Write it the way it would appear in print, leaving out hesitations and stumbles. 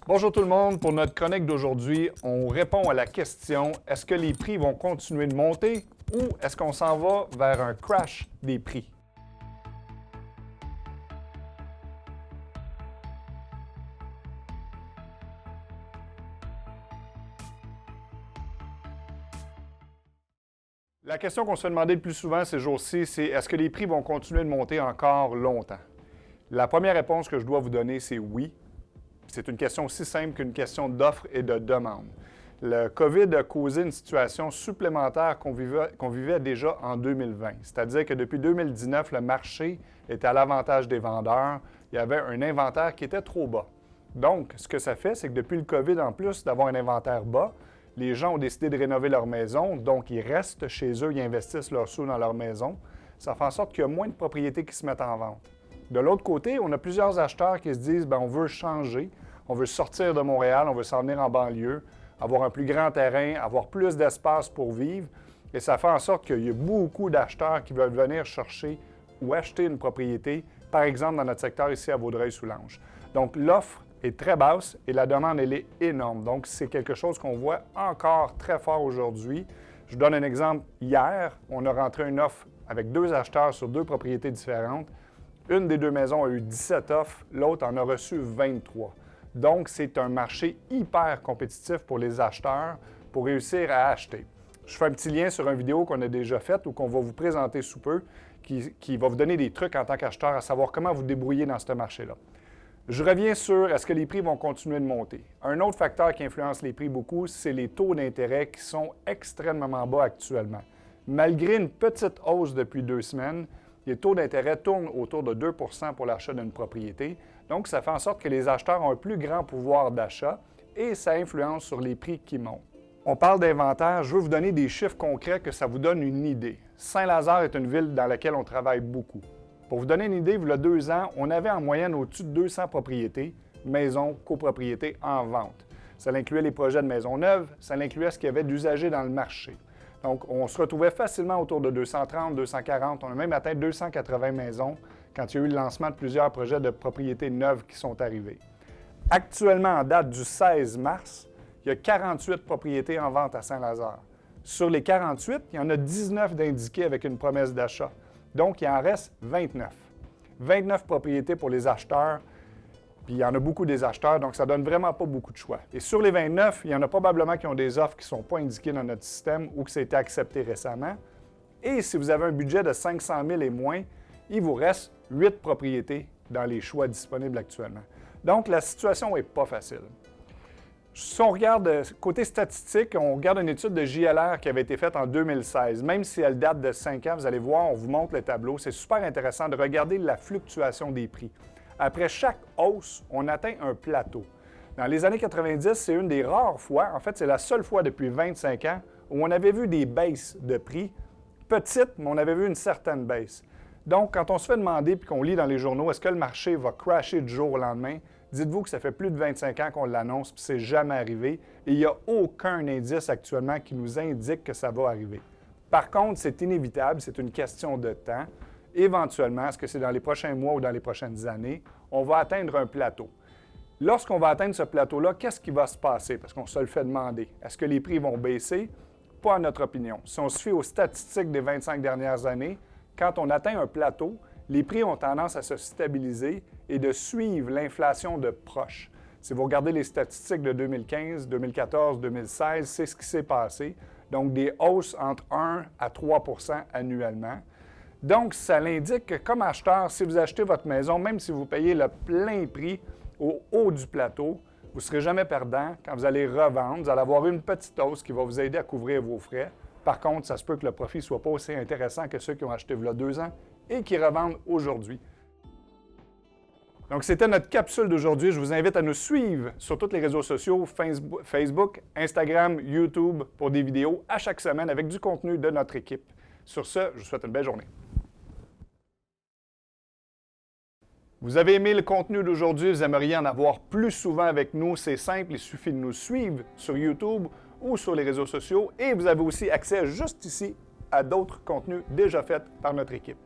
Bonjour tout le monde, pour notre chronique d'aujourd'hui, on répond à la question « Est-ce que les prix vont continuer de monter ou est-ce qu'on s'en va vers un crash des prix? » La question qu'on se fait demander le plus souvent ces jours-ci, c'est « Est-ce que les prix vont continuer de monter encore longtemps? » La première réponse que je dois vous donner, c'est oui. C'est une question aussi simple qu'une question d'offre et de demande. Le COVID a causé une situation supplémentaire qu'on vivait déjà en 2020. C'est-à-dire que depuis 2019, le marché était à l'avantage des vendeurs. Il y avait un inventaire qui était trop bas. Donc, ce que ça fait, c'est que depuis le COVID, en plus d'avoir un inventaire bas, les gens ont décidé de rénover leur maison, donc ils restent chez eux, ils investissent leurs sous dans leur maison. Ça fait en sorte qu'il y a moins de propriétés qui se mettent en vente. De l'autre côté, on a plusieurs acheteurs qui se disent « bien, on veut changer, on veut sortir de Montréal, on veut s'en venir en banlieue, avoir un plus grand terrain, avoir plus d'espace pour vivre. » Et ça fait en sorte qu'il y a beaucoup d'acheteurs qui veulent venir chercher ou acheter une propriété, par exemple dans notre secteur ici à Vaudreuil-Soulanges. Donc l'offre est très basse et la demande, elle est énorme. Donc c'est quelque chose qu'on voit encore très fort aujourd'hui. Je vous donne un exemple. Hier, on a rentré une offre avec 2 acheteurs sur 2 propriétés différentes. Une des 2 maisons a eu 17 offres, l'autre en a reçu 23. Donc, c'est un marché hyper compétitif pour les acheteurs pour réussir à acheter. Je fais un petit lien sur une vidéo qu'on a déjà faite ou qu'on va vous présenter sous peu qui va vous donner des trucs en tant qu'acheteur à savoir comment vous débrouiller dans ce marché-là. Je reviens sur est-ce que les prix vont continuer de monter. Un autre facteur qui influence les prix beaucoup, c'est les taux d'intérêt qui sont extrêmement bas actuellement. Malgré une petite hausse depuis 2 semaines, les taux d'intérêt tournent autour de 2 pour l'achat d'une propriété. Donc, ça fait en sorte que les acheteurs ont un plus grand pouvoir d'achat et ça influence sur les prix qui montent. On parle d'inventaire. Je veux vous donner des chiffres concrets que ça vous donne une idée. Saint-Lazare est une ville dans laquelle on travaille beaucoup. Pour vous donner une idée, il y a 2 ans, on avait en moyenne au-dessus de 200 propriétés, maisons, copropriétés en vente. Ça incluait les projets de maisons neuves, ça incluait ce qu'il y avait d'usagers dans le marché. Donc, on se retrouvait facilement autour de 230, 240. On a même atteint 280 maisons quand il y a eu le lancement de plusieurs projets de propriétés neuves qui sont arrivés. Actuellement, en date du 16 mars, il y a 48 propriétés en vente à Saint-Lazare. Sur les 48, il y en a 19 d'indiqués avec une promesse d'achat. Donc, il en reste 29. 29 propriétés pour les acheteurs, puis il y en a beaucoup des acheteurs, donc ça ne donne vraiment pas beaucoup de choix. Et sur les 29, il y en a probablement qui ont des offres qui ne sont pas indiquées dans notre système ou que ça a été accepté récemment. Et si vous avez un budget de 500 000 et moins, il vous reste 8 propriétés dans les choix disponibles actuellement. Donc, la situation n'est pas facile. Si on regarde côté statistique, on regarde une étude de JLR qui avait été faite en 2016. Même si elle date de 5 ans, vous allez voir, on vous montre le tableau. C'est super intéressant de regarder la fluctuation des prix. Après chaque hausse, on atteint un plateau. Dans les années 90, c'est une des rares fois, en fait, c'est la seule fois depuis 25 ans où on avait vu des baisses de prix, petites, mais on avait vu une certaine baisse. Donc, quand on se fait demander et qu'on lit dans les journaux, est-ce que le marché va crasher du jour au lendemain, dites-vous que ça fait plus de 25 ans qu'on l'annonce puis c'est jamais arrivé et il n'y a aucun indice actuellement qui nous indique que ça va arriver. Par contre, c'est inévitable, c'est une question de temps. Éventuellement, est-ce que c'est dans les prochains mois ou dans les prochaines années, on va atteindre un plateau. Lorsqu'on va atteindre ce plateau-là, qu'est-ce qui va se passer? Parce qu'on se le fait demander. Est-ce que les prix vont baisser? Pas à notre opinion. Si on se fie aux statistiques des 25 dernières années, quand on atteint un plateau, les prix ont tendance à se stabiliser et de suivre l'inflation de proche. Si vous regardez les statistiques de 2015, 2014, 2016, c'est ce qui s'est passé. Donc, des hausses entre 1 à 3 annuellement. Donc, ça l'indique que comme acheteur, si vous achetez votre maison, même si vous payez le plein prix au haut du plateau, vous ne serez jamais perdant. Quand vous allez revendre, vous allez avoir une petite hausse qui va vous aider à couvrir vos frais. Par contre, ça se peut que le profit ne soit pas aussi intéressant que ceux qui ont acheté il y a 2 ans et qui revendent aujourd'hui. Donc, c'était notre capsule d'aujourd'hui. Je vous invite à nous suivre sur tous les réseaux sociaux, Facebook, Instagram, YouTube, pour des vidéos à chaque semaine avec du contenu de notre équipe. Sur ce, je vous souhaite une belle journée. Vous avez aimé le contenu d'aujourd'hui, vous aimeriez en avoir plus souvent avec nous, c'est simple, il suffit de nous suivre sur YouTube ou sur les réseaux sociaux et vous avez aussi accès juste ici à d'autres contenus déjà faits par notre équipe.